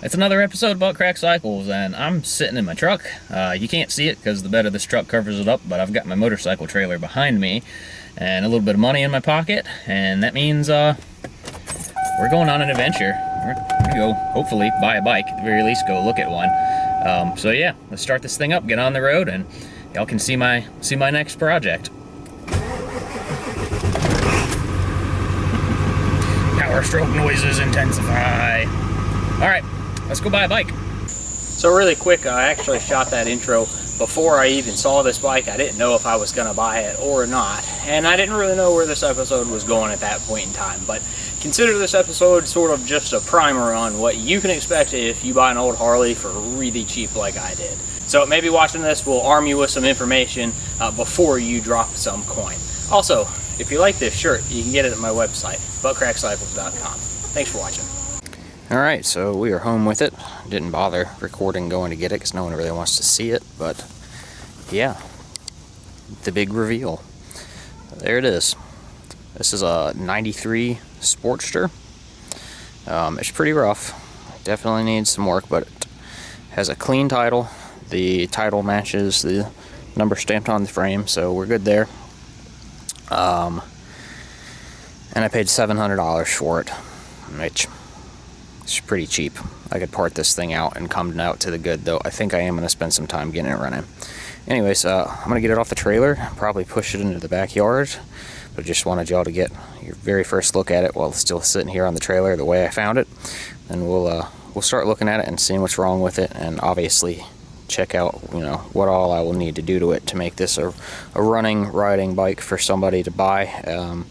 It's another episode about Cracked Cycles, and I'm sitting in my truck. You can't see it because the bed of this truck covers it up, but I've got my motorcycle trailer behind me and a little bit of money in my pocket, and that means we're going on an adventure. We're gonna go, hopefully, buy a bike, at the very least go look at one. So yeah, let's start this thing up, get on the road, and y'all can see my next project. Power stroke noises intensify. All right, let's go buy a bike. So really quick, I actually shot that intro before I even saw this bike. I didn't know if I was gonna buy it or not, and I didn't really know where this episode was going at that point in time, but consider this episode sort of just a primer on what you can expect if you buy an old Harley for really cheap like I did. So maybe watching this will arm you with some information before you drop some coin. Also, if you like this shirt, you can get it at my website, buttcrackcycles.com. Thanks for watching. Alright, so we are home with it. Didn't bother recording going to get it because no one really wants to see it, but yeah, the big reveal. There it is. This is a 93 Sportster. It's pretty rough. Definitely needs some work, but it has a clean title. The title matches the number stamped on the frame, so we're good there. And I paid $700 for it, which is pretty cheap. I could part this thing out and come out to the good, though I think I am going to spend some time getting it running. Anyways, I'm going to get it off the trailer, probably push it into the backyard, but just wanted y'all to get your very first look at it while it's still sitting here on the trailer the way I found it. And we'll start looking at it and seeing what's wrong with it, and obviously check out, what all I will need to do to it to make this a running, riding bike for somebody to buy,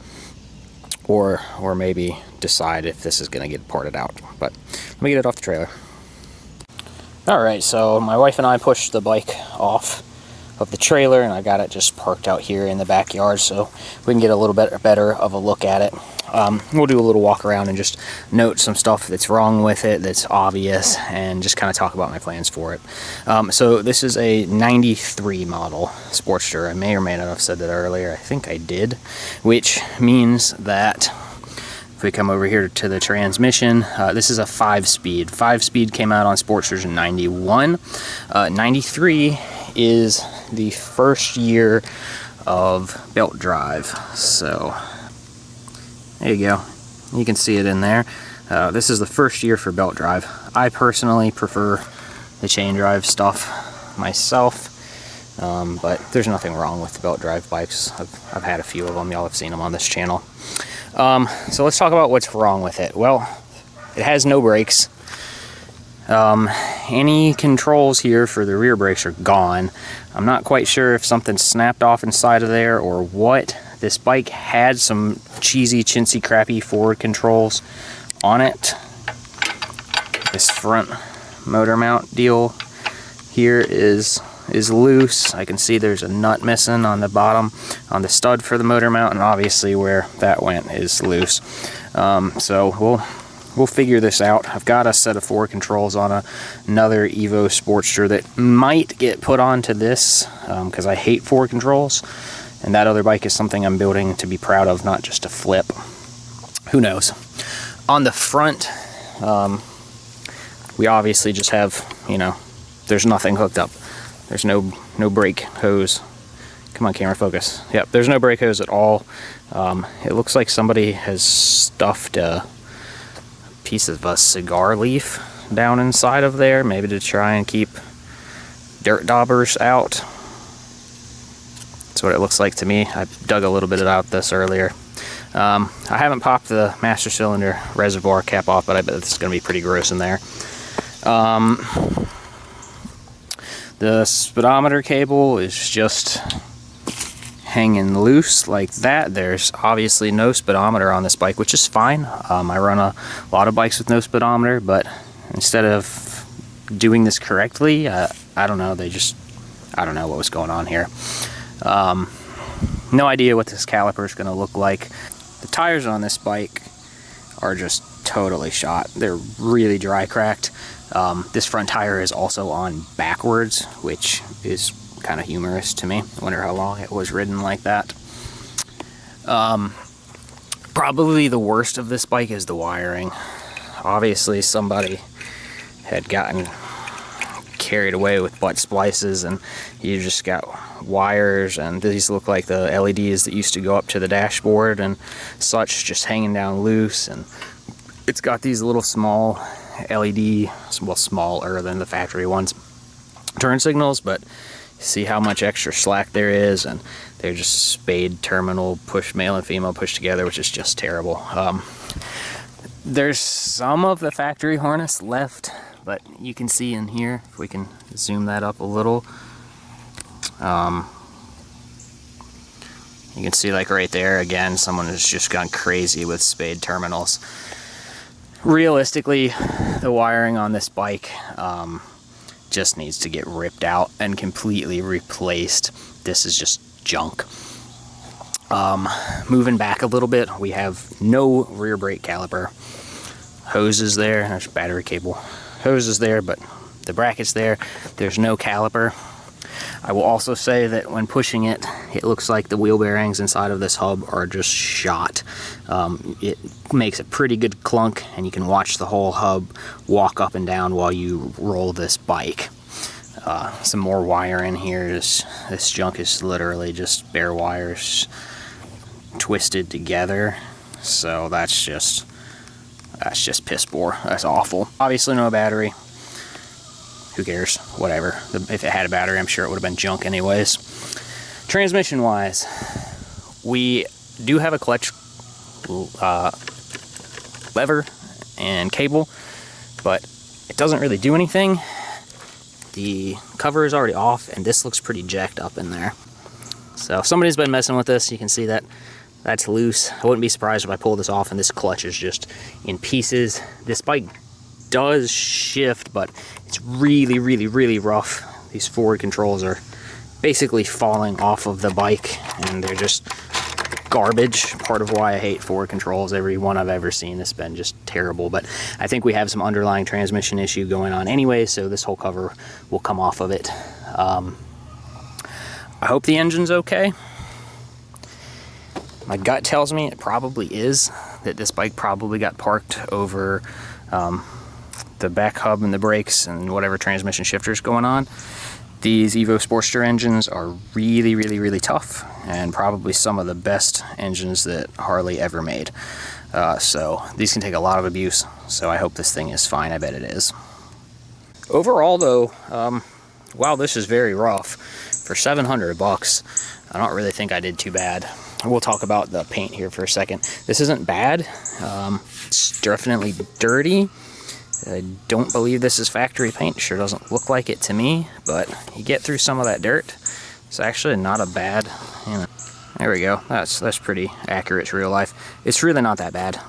or maybe decide if this is going to get parted out. But let me get it off the trailer. Alright, so my wife and I pushed the bike off of the trailer, and I got it just parked out here in the backyard so we can get a little bit better of a look at it. We'll do a little walk around and just note some stuff that's wrong with it that's obvious, and just kind of talk about my plans for it. So this is a 93 model Sportster. I may or may not have said that earlier. I think I did, which means that if we come over here to the transmission, this is a 5-speed. 5-speed came out on Sportsters in 91. 93 is the first year of belt drive. So there you go. You can see it in there. This is the first year for belt drive. I personally prefer the chain drive stuff myself, but there's nothing wrong with the belt drive bikes. I've had a few of them. Y'all have seen them on this channel. So let's talk about what's wrong with it. Well, it has no brakes. Any controls here for the rear brakes are gone. I'm not quite sure if something snapped off inside of there or what. This bike had some cheesy, chintzy, crappy forward controls on it. This front motor mount deal here is loose. I can see there's a nut missing on the bottom on the stud for the motor mount, and obviously where that went is loose. So we'll figure this out. I've got a set of forward controls on another Evo Sportster that might get put onto this because I hate forward controls, and that other bike is something I'm building to be proud of, not just to flip. Who knows? On the front, we obviously just have, there's nothing hooked up. There's no brake hose. Come on, camera, focus. Yep, there's no brake hose at all. It looks like somebody has stuffed a piece of a cigar leaf down inside of there, maybe to try and keep dirt daubers out. That's what it looks like to me. I dug a little bit about this earlier. I haven't popped the master cylinder reservoir cap off, but I bet it's going to be pretty gross in there. The speedometer cable is just hanging loose like that. There's obviously no speedometer on this bike, which is fine. I run a lot of bikes with no speedometer, but instead of doing this correctly, I don't know, I don't know what was going on here. No idea what this caliper is going to look like. The tires on this bike are just totally shot. They're really dry cracked. This front tire is also on backwards, which is kind of humorous to me. I wonder how long it was ridden like that. Probably the worst of this bike is the wiring. Obviously somebody had gotten carried away with butt splices, and you just got wires, and these look like the LEDs that used to go up to the dashboard and such, just hanging down loose. And it's got these little small LED, well, smaller than the factory ones, turn signals, but see how much extra slack there is, and they're just spade terminal, push, male and female pushed together, which is just terrible. There's some of the factory harness left, but you can see in here, if we can zoom that up a little, you can see like right there, again, someone has just gone crazy with spade terminals. Realistically, the wiring on this bike just needs to get ripped out and completely replaced. This is just junk. Moving back a little bit, we have no rear brake caliper. Hoses there, there's battery cable. Hoses there, but the bracket's there. There's no caliper. I will also say that when pushing it, it looks like the wheel bearings inside of this hub are just shot. It makes a pretty good clunk, and you can watch the whole hub walk up and down while you roll this bike. Some more wire in here. This junk is literally just bare wires twisted together. So that's just piss poor. That's awful. Obviously no battery. Who cares? Whatever. If it had a battery, I'm sure it would have been junk anyways. Transmission wise, we do have a clutch lever and cable, but it doesn't really do anything. The cover is already off, and this looks pretty jacked up in there. So if somebody's been messing with this, you can see that that's loose. I wouldn't be surprised if I pull this off and this clutch is just in pieces. This bike does shift, but it's really, really, really rough. These forward controls are basically falling off of the bike, and they're just garbage. Part of why I hate forward controls. Every one I've ever seen has been just terrible, but I think we have some underlying transmission issue going on anyway, so this whole cover will come off of it. I hope the engine's okay. My gut tells me it probably is, that this bike probably got parked over the back hub and the brakes and whatever transmission shifter's going on. These Evo Sportster engines are really, really, really tough, and probably some of the best engines that Harley ever made. So these can take a lot of abuse, so I hope this thing is fine. I bet it is. Overall though, wow, this is very rough. For $700, I don't really think I did too bad. We'll talk about the paint here for a second. This isn't bad. It's definitely dirty. I don't believe this is factory paint. Sure doesn't look like it to me, but you get through some of that dirt. It's actually not a bad, you know, there we go. That's pretty accurate to real life. It's really not that bad.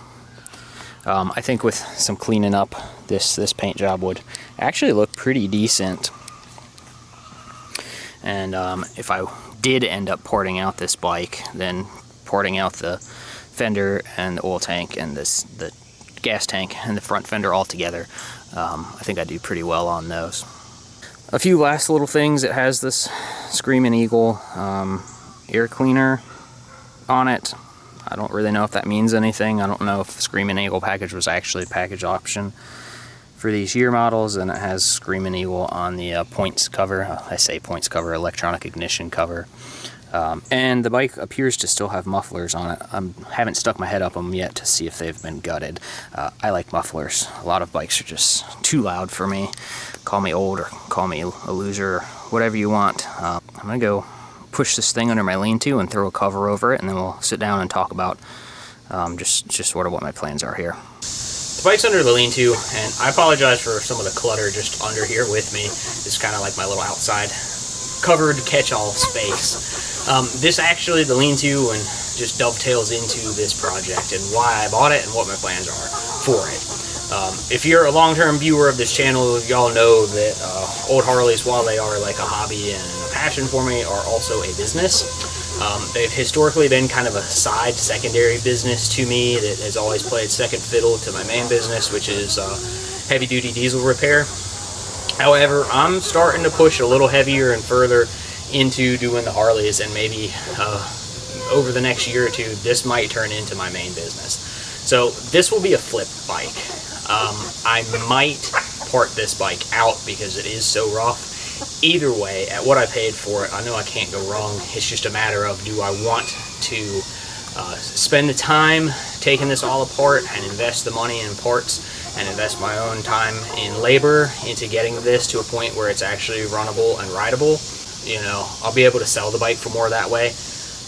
I think with some cleaning up, this paint job would actually look pretty decent. And if I did end up porting out this bike, then porting out the fender and the oil tank and the gas tank and the front fender all together, I think I do pretty well on those. A few last little things. It has this Screaming Eagle air cleaner on it. I don't really know if that means anything. I don't know if the Screaming Eagle package was actually a package option for these year models, and it has Screaming Eagle on the points cover. I say points cover, electronic ignition cover. And the bike appears to still have mufflers on it. I haven't stuck my head up them yet to see if they've been gutted. I like mufflers. A lot of bikes are just too loud for me. Call me old or call me a loser or whatever you want. I'm gonna go push this thing under my lean-to and throw a cover over it, and then we'll sit down and talk about just sort of what my plans are here. The bike's under the lean-to, and I apologize for some of the clutter just under here with me. It's kind of like my little outside covered catch-all space. This actually, the lean-to, and just dovetails into this project and why I bought it and what my plans are for it. If you're a long-term viewer of this channel, y'all know that old Harleys, while they are like a hobby and a passion for me, are also a business. They've historically been kind of a side, secondary business to me that has always played second fiddle to my main business, which is heavy-duty diesel repair. However, I'm starting to push a little heavier and further into doing the Harleys, and maybe over the next year or two, this might turn into my main business. So this will be a flip bike. I might part this bike out because it is so rough. Either way, at what I paid for it, I know I can't go wrong. It's just a matter of, do I want to spend the time taking this all apart and invest the money in parts and invest my own time in labor into getting this to a point where it's actually runnable and rideable. You know, I'll be able to sell the bike for more that way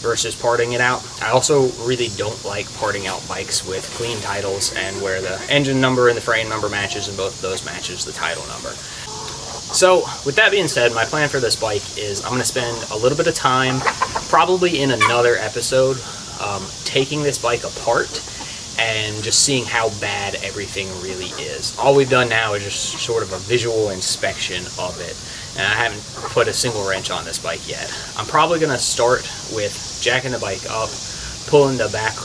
versus parting it out. I also really don't like parting out bikes with clean titles and where the engine number and the frame number matches, and both of those matches the title number. So with that being said, my plan for this bike is I'm going to spend a little bit of time, probably in another episode, taking this bike apart and just seeing how bad everything really is. All we've done now is just sort of a visual inspection of it, and I haven't put a single wrench on this bike yet. I'm probably going to start with jacking the bike up, pulling the back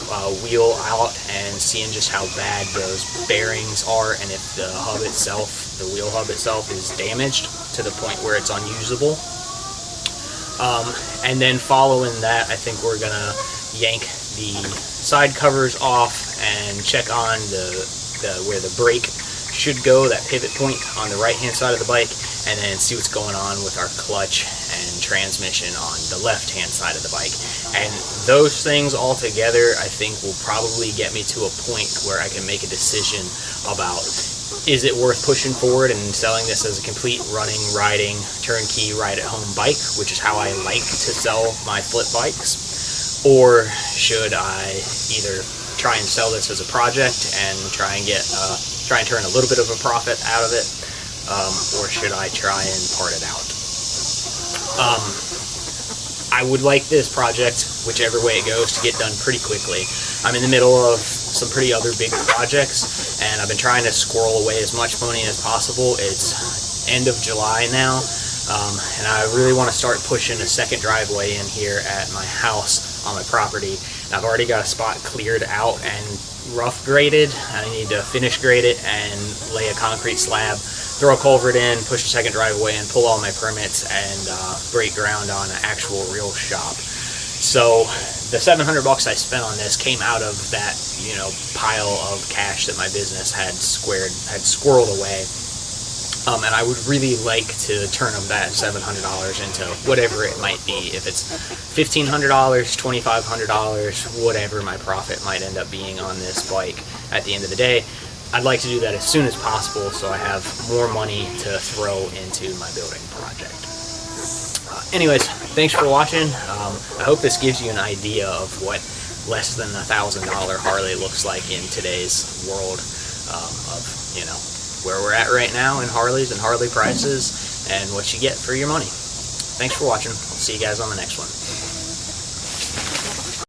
wheel out and seeing just how bad those bearings are, and if the hub itself, the wheel hub itself, is damaged to the point where it's unusable. And then following that, I think we're going to yank the side covers off and check on where the brake should go, that pivot point on the right hand side of the bike, and then see what's going on with our clutch and transmission on the left hand side of the bike. And those things all together, I think, will probably get me to a point where I can make a decision about, is it worth pushing forward and selling this as a complete running, riding, turnkey, ride-at-home bike, which is how I like to sell my flip bikes? Or should I either try and sell this as a project and try and turn a little bit of a profit out of it, or should I try and part it out? I would like this project, whichever way it goes, to get done pretty quickly. I'm in the middle of some pretty other big projects, and I've been trying to squirrel away as much money as possible. It's end of July now, and I really want to start pushing a second driveway in here at my house on my property. And I've already got a spot cleared out and rough graded. I need to finish grade it and lay a concrete slab, throw a culvert in, push the second driveway in, pull all my permits, and break ground on an actual real shop. So the $700 I spent on this came out of that, you know, pile of cash that my business had squirreled away. And I would really like to turn that $700 into whatever it might be. If it's $1,500, $2,500, whatever my profit might end up being on this bike at the end of the day, I'd like to do that as soon as possible so I have more money to throw into my building project. Anyways, thanks for watching. I hope this gives you an idea of what less than $1,000 Harley looks like in today's world of, you know, where we're at right now in Harleys and Harley prices and what you get for your money. Thanks for watching. I'll see you guys on the next one.